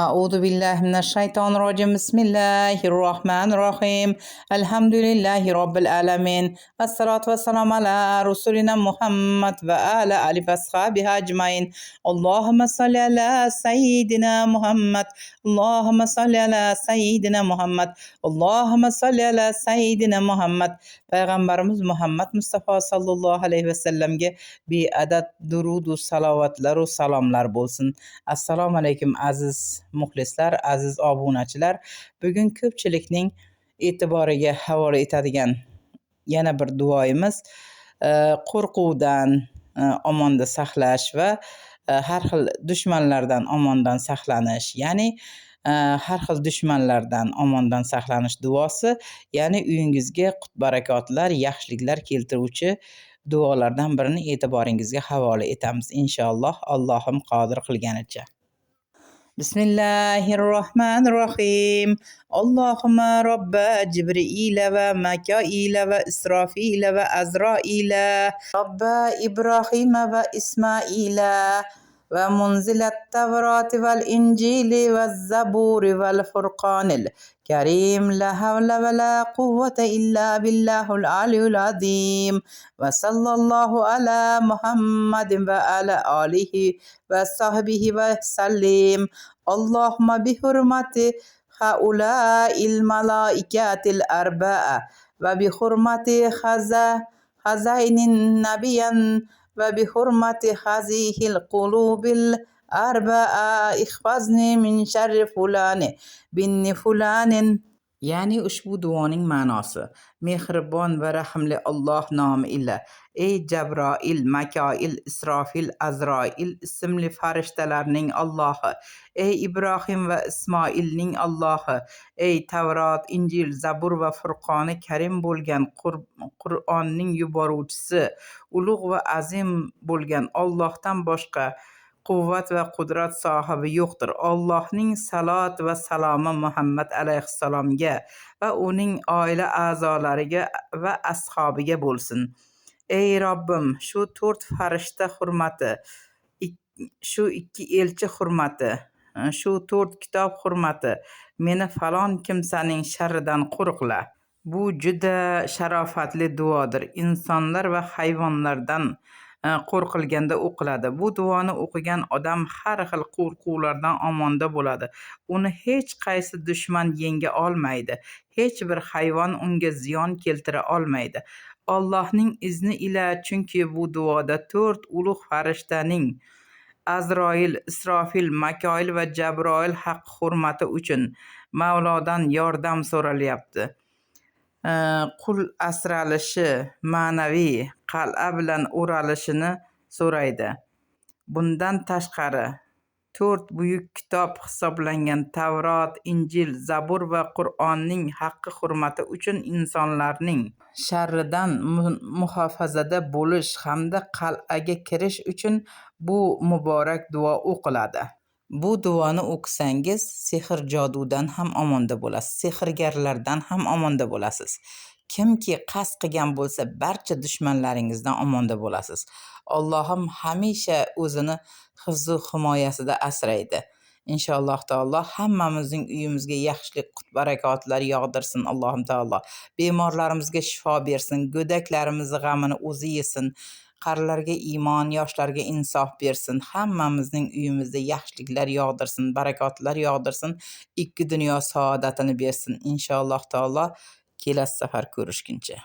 أعوذ بالله من الشيطان الرجيم بسم الله الرحمن الرحيم الحمد لله رب العالمين الصلاة والسلام على رسولنا محمد وعلى آله وصحبه أجمعين اللهم صل على سيدنا محمد اللهم صل على سيدنا محمد اللهم صل على سيدنا محمد Payg'ambarimiz Muhammad Mustafa sallallohu alayhi vasallamga beadad durud va salovatlar va salomlar bo'lsin. Assalomu alaykum aziz muxlislar, aziz obunachilar. Bugun ko'pchilikning e'tiboriga havola etadigan yana bir duoyimiz qo'rquvdan omonda saqlash va har xil dushmanlardan omondan saqlanish, ya'ni har xil dushmanlardan omondan saqlanish duosi, ya'ni uyingizga qut-barakotlar, yaxshiliklar keltiruvchi duolardan birini e'tiboringizga havola etamiz inshaalloh, Allohim qodir qilganicha. Bismillahirrahmanirrahim. Allahumma robba Jibril va Mikail va Israfil va Azraila, robba Ibrohim va Ismoila va munzilat Tavrati val Injili va Zaburi val Furqanil Karim, la havla va la quwwata illa billahul aliyul azim. Va sallallahu ala Muhammadin va ala alihi va sahbihi va sallim. Allahumma bi hurmati haula'il malaikatil arba'a va bi hurmati hazainin nabiyan va bi hurmati hazihil qulubil arba'a ihfazni min sharri fulani binni fulanin. Ya'ni ushbu duoning ma'nosi: mehribon va rahimli Alloh nomi ila, ey Jabroil, Mikoil, Isrofil, Azroil ismli farishtalarning Allohi, ey Ibrohim va Ismoilning Allohi, ey Tavrot, Injil, Zabur va Furqoni Karim bo'lgan Qur'onning yuboruvchisi, ulug' va azim bo'lgan Allohdan boshqa quvvat va qudrat sohibi yo'qdir. Allohning salot va salomi Muhammad alayhissalomga va uning oila a'zolariga va ashabiga bo'lsin. Ey Robbim, shu 4 farishta hurmati, shu 2 elchi hurmati, shu 4 kitob hurmati meni falon kimsaning sharridan qo'riqla. Bu juda sharofatli duodir. Insonlar va hayvonlardan qo'rqilganda o'qiladi. Bu duoni o'qigan odam har xil qo'rquvlardan omonda bo'ladi. Uni hech qaysi dushman yenga olmaydi. Hech bir hayvon unga ziyon keltira olmaydi. Allohning izni ila, chunki bu duoda 4 ulug' farishtaning Azroil, Isrofil, Mikoil va Jabroil haq hurmati uchun Mavlodan yordam so'ralyapti. Qul asralishi, ma'naviy qal'a bilan o'ralishini so'raydi. Bundan tashqari 4 buyuk kitob hisoblangan Tavrot, Injil, Zabur va Qur'onning haqqi hurmati uchun insonlarning sharridan muhofazada bo'lish hamda qal'aga kirish uchun bu muborak duo o'qiladi. Bu duoni o'qisangiz sehr jodudan ham omonda bo'lasiz, sehrgarlardan ham omonda bo'lasiz. Kimki qasd qilgan bo'lsa barcha dushmanlaringizdan omonda bo'lasiz. Allohim hamisha o'zini hifz-u himoyasida asraydi. Inshaalloh taolo hammamizning uyimizga yaxshilik, qut-barakotlar yog'dirsin Allohim taolo. Bemorlarimizga shifo bersin, go'daklarimizni g'amini o'zi yesin. Qarilarga iymon, yoshlarga insof bersin. Hammamizning uyimizda yaxshiliklar yog'dirsin, barakotlar yog'dirsin. 2 dunyo saodatini bersin inshaalloh taolo. Kelasi safar ko'rishguncha.